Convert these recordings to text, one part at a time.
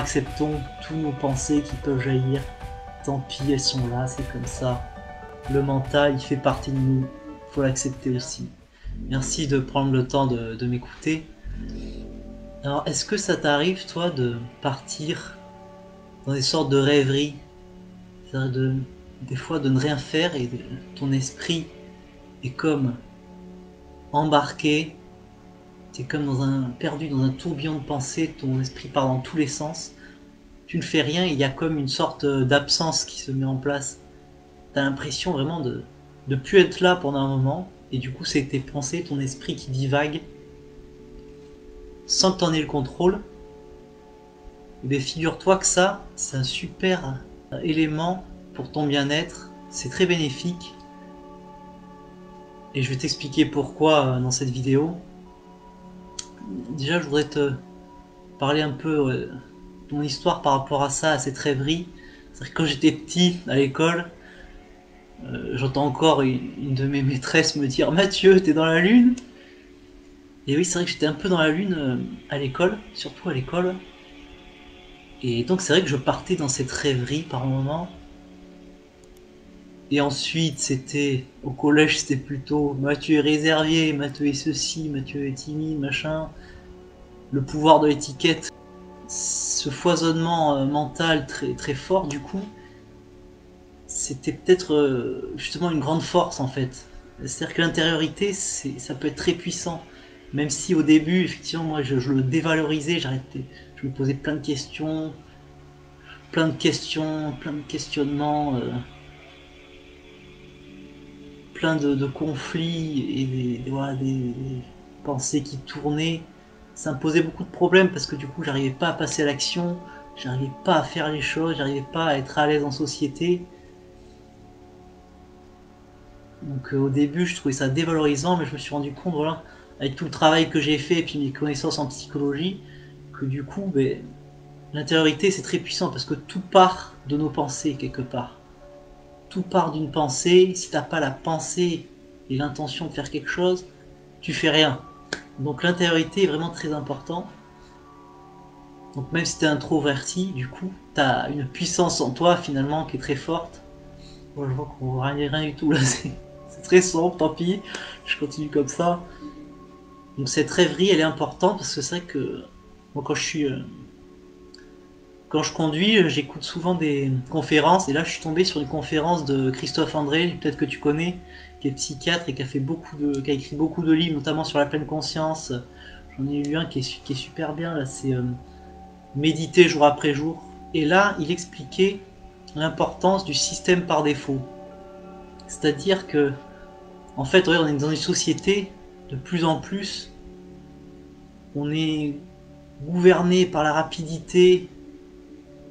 acceptons tous nos pensées qui peuvent jaillir. Tant pis, elles sont là, c'est comme ça. Le mental, il fait partie de nous. Il faut l'accepter aussi. Merci de prendre le temps de m'écouter. Alors, est-ce que ça t'arrive, toi, de partir dans des sortes de rêveries? C'est-à-dire des fois de ne rien faire et ton esprit est comme embarqué. T'es comme perdu dans un tourbillon de pensée, ton esprit part dans tous les sens. Tu ne fais rien et il y a comme une sorte d'absence qui se met en place. T'as l'impression vraiment de plus être là pendant un moment, et du coup c'est tes pensées, ton esprit qui divague, sans que t'en aies le contrôle. Et bien figure-toi que ça, c'est un super élément pour ton bien-être, c'est très bénéfique. Et je vais t'expliquer pourquoi dans cette vidéo. Déjà je voudrais te parler un peu de mon histoire par rapport à ça, à cette rêverie. C'est-à-dire que quand j'étais petit à l'école, j'entends encore une de mes maîtresses me dire « Mathieu, t'es dans la lune ?» Et oui, c'est vrai que j'étais un peu dans la lune à l'école, surtout à l'école. Et donc c'est vrai que je partais dans cette rêverie par moment. Et ensuite, c'était au collège, c'était plutôt Mathieu est réservé, Mathieu est ceci, Mathieu est timide, machin. Le pouvoir de l'étiquette, ce foisonnement mental très, très fort du coup, c'était peut-être justement une grande force en fait. C'est-à-dire que l'intériorité, ça peut être très puissant. Même si au début, effectivement, moi je le dévalorisais, je me posais plein de questions, plein de questionnements, plein de conflits et voilà, des pensées qui tournaient. Ça me posait beaucoup de problèmes parce que du coup, j'arrivais pas à passer à l'action, j'arrivais pas à faire les choses, j'arrivais pas à être à l'aise en société. Donc au début, je trouvais ça dévalorisant, mais je me suis rendu compte, voilà, avec tout le travail que j'ai fait et puis mes connaissances en psychologie, que du coup, ben, l'intériorité c'est très puissant parce que tout part de nos pensées quelque part. Tout part d'une pensée. Si t'as pas la pensée et l'intention de faire quelque chose, tu fais rien. Donc l'intériorité est vraiment très important. Donc même si t'es introverti, du coup, t'as une puissance en toi finalement qui est très forte. Moi je vois qu'on voit rien du tout là, c'est très sombre, tant pis, je continue comme ça. Donc cette rêverie elle est importante parce que c'est vrai que moi quand je conduis, j'écoute souvent des conférences et là je suis tombé sur une conférence de Christophe André, peut-être que tu connais, qui est psychiatre et qui a écrit beaucoup de livres, notamment sur la pleine conscience. J'en ai lu un qui est super bien, là c'est Méditer jour après jour. Et là il expliquait l'importance du système par défaut. C'est-à-dire que, en fait, ouais, on est dans une société de plus en plus, on est gouverné par la rapidité,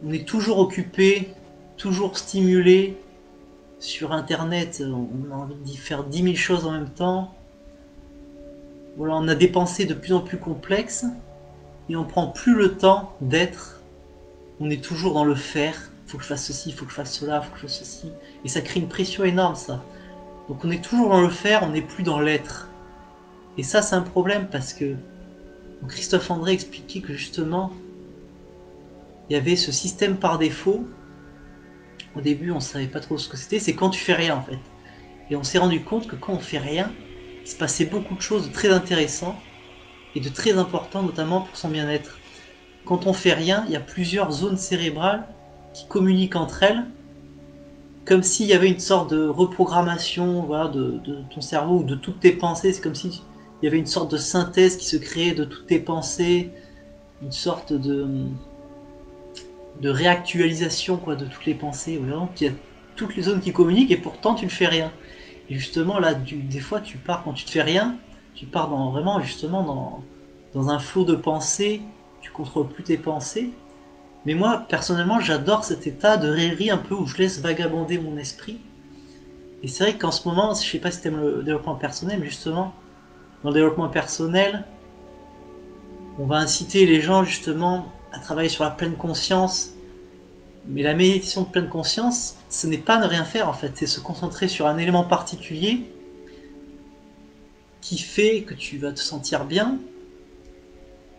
on est toujours occupé, toujours stimulé. Sur internet, on a envie d'y faire 10 000 choses en même temps. Voilà, on a des pensées de plus en plus complexes et on prend plus le temps d'être. On est toujours dans le faire. Faut que je fasse ceci, faut que je fasse cela, faut que je fasse ceci. Et ça crée une pression énorme, ça. Donc on est toujours dans le faire, on n'est plus dans l'être. Et ça, c'est un problème parce que Christophe André expliquait que justement, il y avait ce système par défaut. Au début, on savait pas trop ce que c'était. C'est quand tu fais rien, en fait. Et on s'est rendu compte que quand on fait rien, il se passait beaucoup de choses de très intéressantes et de très importantes, notamment pour son bien-être. Quand on fait rien, il y a plusieurs zones cérébrales qui communiquent entre elles, comme s'il y avait une sorte de reprogrammation, voilà, de ton cerveau ou de toutes tes pensées. C'est comme si il y avait une sorte de synthèse qui se créait de toutes tes pensées, une sorte de réactualisation quoi, de toutes les pensées. Vraiment, il y a toutes les zones qui communiquent et pourtant tu ne fais rien. Et justement là, des fois tu pars quand tu te fais rien, tu pars vraiment justement dans un flot de pensées, tu contrôles plus tes pensées. Mais moi personnellement j'adore cet état de rêverie un peu où je laisse vagabonder mon esprit. Et c'est vrai qu'en ce moment, je sais pas si tu aimes le développement personnel, mais justement, dans le développement personnel, on va inciter les gens justement à travailler sur la pleine conscience. Mais la méditation de pleine conscience, ce n'est pas ne rien faire en fait, c'est se concentrer sur un élément particulier qui fait que tu vas te sentir bien,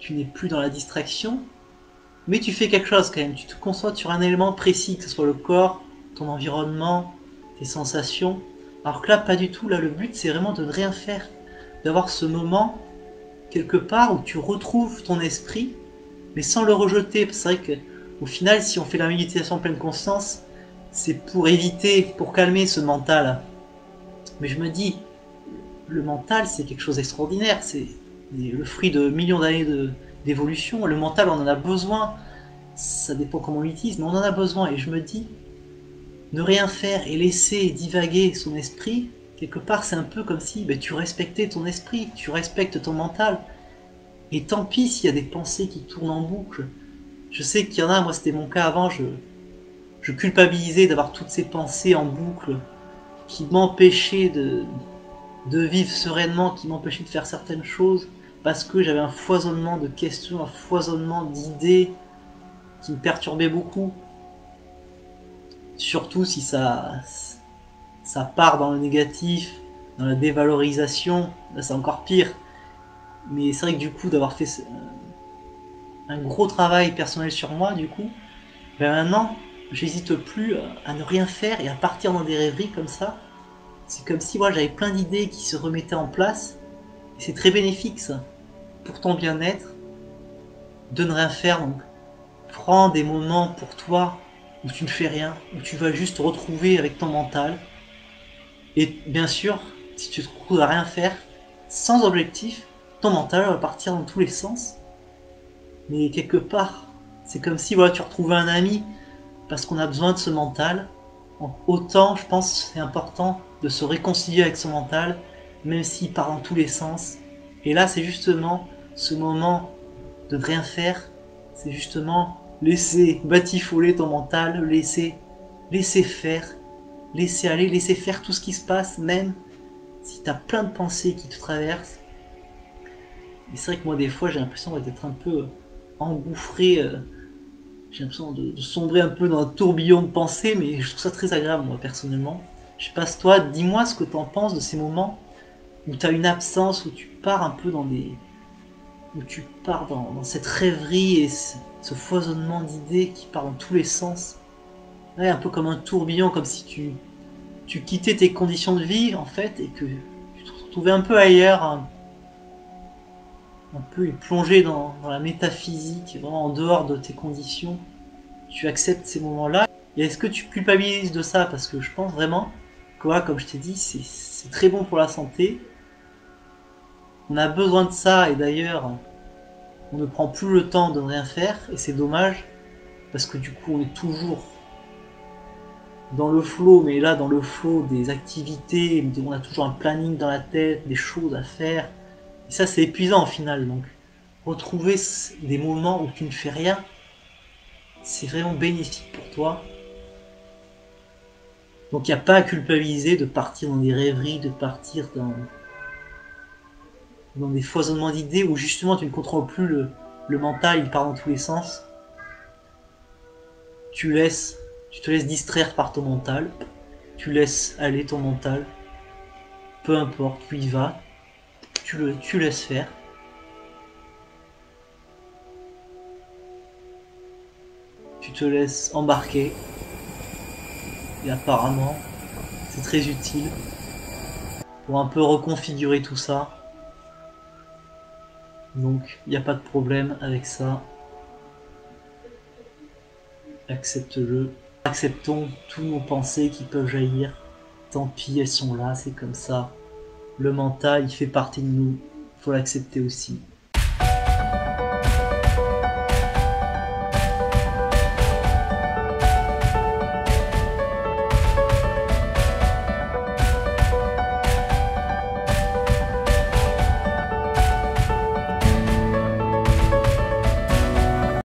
tu n'es plus dans la distraction, Mais tu fais quelque chose quand même, tu te concentres sur un élément précis, que ce soit le corps, ton environnement, tes sensations. Alors que là, pas du tout, là le but c'est vraiment de ne rien faire, d'avoir ce moment quelque part où tu retrouves ton esprit, mais sans le rejeter. C'est vrai qu'au final, si on fait la méditation en pleine conscience, c'est pour éviter, pour calmer ce mental. Mais je me dis, le mental c'est quelque chose d'extraordinaire, c'est le fruit de millions d'années d'évolution. Le mental, on en a besoin, ça dépend comment on l'utilise, mais on en a besoin. Et je me dis, ne rien faire et laisser divaguer son esprit, quelque part c'est un peu comme si tu respectais ton esprit, tu respectes ton mental. Et tant pis s'il y a des pensées qui tournent en boucle. Je sais qu'il y en a, moi c'était mon cas avant, je culpabilisais d'avoir toutes ces pensées en boucle qui m'empêchaient de vivre sereinement, qui m'empêchaient de faire certaines choses, parce que j'avais un foisonnement de questions, un foisonnement d'idées qui me perturbait beaucoup. Surtout si ça part dans le négatif, dans la dévalorisation, là c'est encore pire. Mais c'est vrai que du coup, d'avoir fait un gros travail personnel sur moi, du coup, maintenant, j'hésite plus à ne rien faire et à partir dans des rêveries comme ça. C'est comme si moi j'avais plein d'idées qui se remettaient en place. Et c'est très bénéfique ça, pour ton bien-être, de ne rien faire. Donc, prends des moments pour toi où tu ne fais rien, où tu vas juste te retrouver avec ton mental. Et bien sûr, si tu te retrouves à rien faire, sans objectif, ton mental va partir dans tous les sens. Mais quelque part, c'est comme si voilà, tu retrouvais un ami, parce qu'on a besoin de ce mental. Autant, je pense, c'est important de se réconcilier avec son mental, même s'il part dans tous les sens. Et là, c'est justement ce moment de ne rien faire, c'est justement laisser batifoler ton mental, laisser faire, laisser aller, laisser faire tout ce qui se passe, même si tu as plein de pensées qui te traversent. Et c'est vrai que moi, des fois, j'ai l'impression d'être un peu engouffré, j'ai l'impression de sombrer un peu dans un tourbillon de pensées, mais je trouve ça très agréable, moi, personnellement. Je sais pas, toi, dis-moi ce que t'en penses de ces moments où t'as une absence, où tu pars un peu dans des... où tu pars dans cette rêverie et ce foisonnement d'idées qui part dans tous les sens. Ouais, un peu comme un tourbillon, comme si tu quittais tes conditions de vie, en fait, et que tu te retrouvais un peu ailleurs, un peu plongé dans la métaphysique, vraiment en dehors de tes conditions. Tu acceptes ces moments-là. Et est-ce que tu culpabilises de ça? Parce que je pense vraiment que, voilà, comme je t'ai dit, c'est très bon pour la santé. On a besoin de ça, et d'ailleurs, on ne prend plus le temps de ne rien faire, et c'est dommage, parce que du coup, on est toujours dans le flow, mais là, dans le flow des activités, on a toujours un planning dans la tête, des choses à faire, et ça, c'est épuisant au final. Donc, retrouver des moments où tu ne fais rien, c'est vraiment bénéfique pour toi. Donc il n'y a pas à culpabiliser de partir dans des rêveries, de partir dans des foisonnements d'idées où justement tu ne contrôles plus le mental, il part dans tous les sens. Tu te laisses distraire par ton mental, tu laisses aller ton mental, peu importe, tu y vas, tu laisses faire. Tu te laisses embarquer. Et apparemment, c'est très utile pour un peu reconfigurer tout ça. Donc, il n'y a pas de problème avec ça. Accepte-le. Acceptons tous nos pensées qui peuvent jaillir. Tant pis, elles sont là, c'est comme ça. Le mental, il fait partie de nous. Il faut l'accepter aussi.